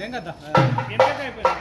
ఏం కదా ఎంతైతే అయిపోయింది.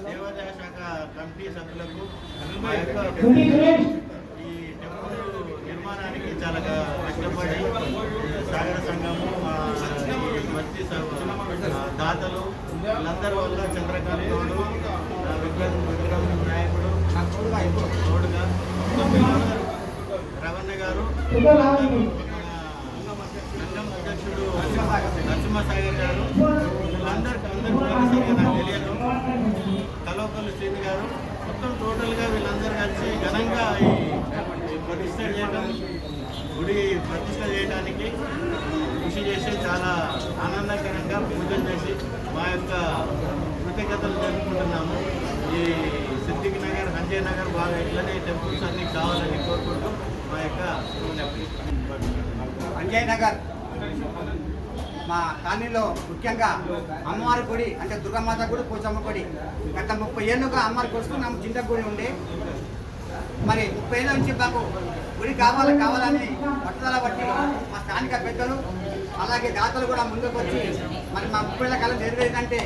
దేవాదాయ శాఖ కమిటీ సభ్యులకు ఈ టెంపుల్ నిర్మాణానికి చాలా కష్టపడి సాగర సంఘము మస్తి దాతలు వీళ్ళందరి వల్ల చంద్రకాంత్ గౌడు విక్రమ్ నాయకుడు తోడుగా రవణ గారు సంఘం అధ్యక్షుడు నరసింహసాగర్ గారు వీళ్ళందరికీ నాకు తెలియదు కలోకల్లు శ్రీని గారు మొత్తం టోటల్గా వీళ్ళందరూ కలిసి ఘనంగా ఈ ప్రతిష్ట చేయడం గుడి ప్రతిష్ట చేయడానికి కృషి చేసి చాలా ఆనందకరంగా పూజలు చేసి మా యొక్క కృతజ్ఞతలు జరుపుకుంటున్నాము. ఈ సిద్దిక్ నగర్ సంజయ్ నగర్ బాగా ఇట్లనే టెంపుల్స్ అన్నీ కావాలని కోరుకుంటూ మా యొక్క సంజయ్ నగర్ మా కాలనీలో ముఖ్యంగా అమ్మవారి గుడి అంటే దుర్గామాత గుడి పోచమ్మ గుడి గత 30 ఏళ్ళుగా అమ్మవారి కొడుకున్నాము. చిన్న గుడి ఉండి మరి 30 ఏళ్ళ నుంచి మాకు గుడి కావాలని పట్టుదల బట్టి మా స్థానిక పెద్దలు అలాగే దాతలు కూడా ముందుకు వచ్చి మరి మా 30 ఏళ్ళ కాలం నెరవేరిందంటే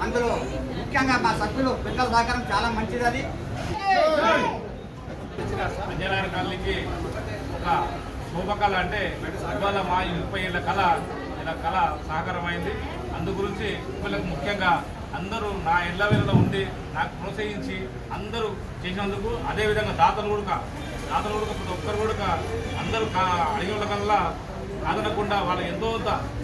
అందులో ముఖ్యంగా మా సభ్యులు పెద్దల సహకారం చాలా మంచిది. అది అంజనార్ కాలనీకి ఒక శోభకళ అంటే ఇవాళ మా 30 ఏళ్ళ కళ సాకారమైంది. అందు గురించి పిల్లలకు ముఖ్యంగా అందరూ నా ఇళ్ల వేళలో ఉండి నాకు ప్రోత్సహించి అందరూ చేసినందుకు, అదేవిధంగా దాతలు కూడా ప్రతి ఒక్కరు కూడా అందరూ అడిగిన కల్లా కాదనకుండా వాళ్ళు ఎంతో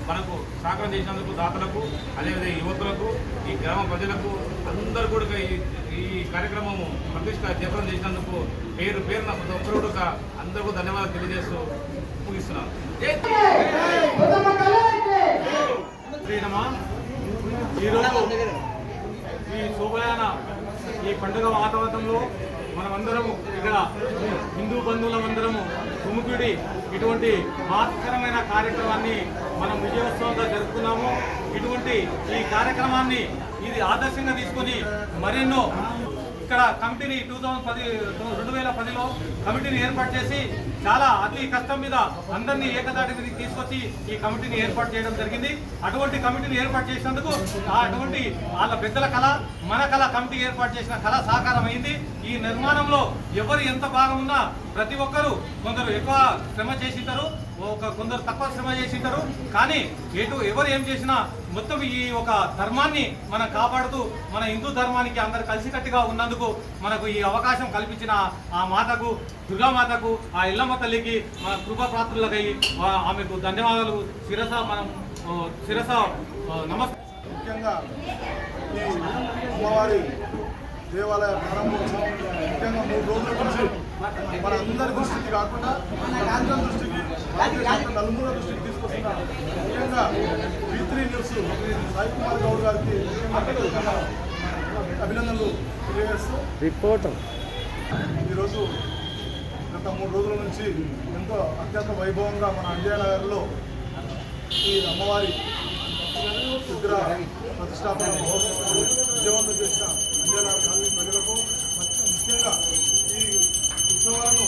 మనకు సహకారం చేసినందుకు దాతలకు, అదేవిధంగా యువతులకు, ఈ గ్రామ ప్రజలకు అందరూ కూడా ఈ కార్యక్రమం ప్రతిష్ట జపం చేసినందుకు పేరున ప్రతి ఒక్కరు కూడా అందరూ ధన్యవాదాలు తెలియజేస్తూ ముగిస్తున్నాను. ఈరోజు ఈ శోభయాన ఈ పండుగ వాతావరణంలో మనమందరము ఇక్కడ హిందూ బంధువులమందరము గుమికూడి ఇటువంటి మహత్తరమైన కార్యక్రమాన్ని మనం విజయోత్సవంగా జరుపుకున్నాము. ఇటువంటి ఈ కార్యక్రమాన్ని ఇది ఆదర్శంగా తీసుకొని మరెన్నో ఇక్కడ కమిటీని 2010లో కమిటీని ఏర్పాటు చేసి చాలా అతి కష్టం మీద అందరినీ ఏకదాటి మీదకి తీసుకొచ్చి ఈ కమిటీని ఏర్పాటు చేయడం జరిగింది. అటువంటి కమిటీని ఏర్పాటు చేసినందుకు అటువంటి వాళ్ళ పెద్దల కళ, మన కళ, కమిటీ ఏర్పాటు చేసిన కళ సాకారం అయింది. ఈ నిర్మాణంలో ఎవరు ఎంత భాగం ఉన్నా ప్రతి ఒక్కరూ కొందరు ఎక్కువ శ్రమ చేసింటారు, కొందరు తక్కువ శ్రమ చేసింటారు. కానీ ఎవరు ఏం చేసినా మొత్తం ఈ ఒక ధర్మాన్ని మనం కాపాడుతూ మన హిందూ ధర్మానికి అందరు కలిసికట్టుగా ఉన్నందుకు మనకు ఈ అవకాశం కల్పించిన ఆ మాతకు, దుర్గామాతకు, ఆ ఇల్లమ్మ తల్లికి మన కృపాపాత్రులకై ఆమెకు ధన్యవాదాలు శిరస నమస్తే. ముఖ్యంగా ఈ అమ్మవారి దేవాలయ ప్రారంభోత్సవం ముఖ్యంగా 3 రోజుల నుంచి మన అందరి దృష్టికి కాకుండా రాష్ట్రం దృష్టికి, నలుమూల దృష్టికి తీసుకొస్తున్న ముఖ్యంగా V3 న్యూస్ సాయి కుమార్ గౌడ్ గారికి అభినందనలు తెలియజేస్తూ రిపోర్టర్ ఈరోజు గత 3 రోజుల నుంచి ఎంతో అత్యంత వైభవంగా మన అంజయ్య నగర్లో ఈ అమ్మవారి విగ్రహ ప్రతిష్టాపన మహోత్సవం విజయవంతం చేసిన అంజయ్య నగర్ కాలనీ ప్రజలకు ముఖ్యంగా ఈ ఉత్సవాలను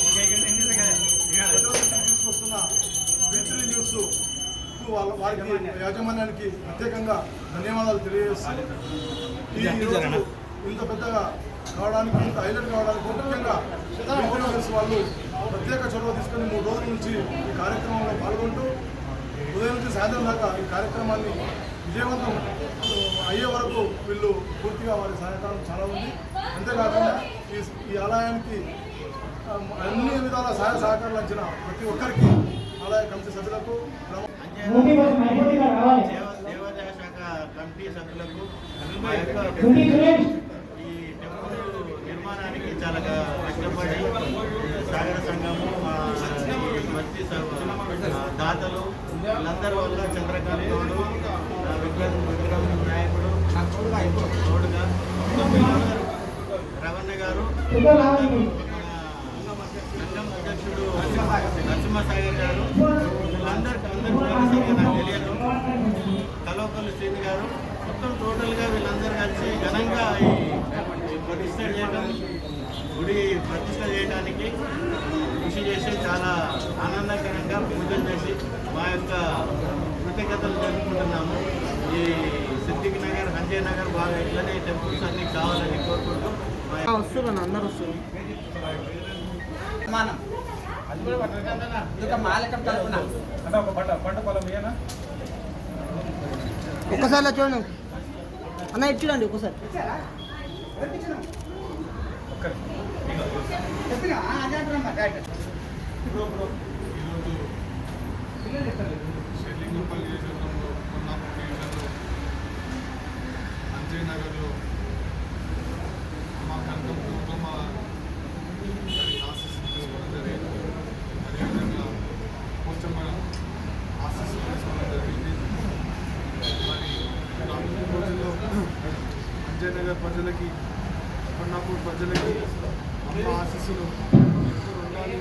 తీసుకొస్తున్న V3 న్యూస్ వారికి యాజమాన్యానికి ప్రత్యేకంగా ధన్యవాదాలు తెలియజేస్తాను. ఈరోజు ఇంత పెద్దగా కావడానికి, ఇంత హైలైట్ కావడానికి ముఖ్యంగా వెజిటేరియన్స్ వాళ్ళు ప్రత్యేక చొరవ తీసుకొని 3 రోజుల నుంచి ఈ కార్యక్రమంలో పాల్గొంటూ ఉదయం నుంచి సాయంత్రం దాకా ఈ కార్యక్రమాన్ని విజయవంతం అయ్యే వరకు వీళ్ళు పూర్తిగా వారి సహకారం చాలా ఉంది. అంతేకాకుండా ఈ ఆలయానికి అన్ని విధాల సహాయ సహకారాలు ఇచ్చిన ప్రతి ఒక్కరికి ఆలయ కమిటీ సభ్యులకు దేవాదాయ శాఖ కమిటీ సభ్యులకు మా యొక్క ఈ టెంపుల్ నిర్మాణానికి చాలా కష్టపడి సాగర సంఘము ఈ మత్స్య దాతలు వీళ్ళందరి వల్ల చంద్రకాంత్ గౌడు విక్రమ్ నాయకుడు తోడుగా రవణ గారు సంఘం అధ్యక్షుడు నరసింహసాగర్ గారు వీళ్ళందరికీ నాకు తెలియదు. కలవపల్లి శ్రీని గారు మొత్తం టోటల్గా వీళ్ళందరూ కలిసి ఘనంగా ఈ ప్రతిష్ట చేయడం, గుడి ప్రతిష్ట చేయడానికి కృషి చేసి చాలా ఆనందకరంగా పూజలు చేసి మా యొక్క కృతజ్ఞతలు జరుపుకుంటున్నాము. ఈ సిద్దిక్ నగర్, సంజయ్ నగర్ బాగా ఇట్లనే టెంపుల్స్ అన్నీ కావాలని కోరుకుంటూ వస్తున్నాను. అందరూ వస్తున్నారు. ఒక్కసారి చూడండి అన్న, ఇచ్చుడండి ఒక్కసారి. షెల్లింగపల్లి నియోజకవర్గంలో సంజయ్ నగర్లో మా కనకం దుర్గమ్మ ఆశీస్సులు తీసుకోవడం జరిగింది. అదేవిధంగా పోచమ్మ ఆశీస్సులు తీసుకోవడం జరిగింది. మరి రానున్న రోజుల్లో సంజయ్ నగర్ ప్రజలకి, కొన్నాపూర్ ప్రజలకి అమ్మ ఆశీస్సులు ఎప్పుడు ఉండాలి.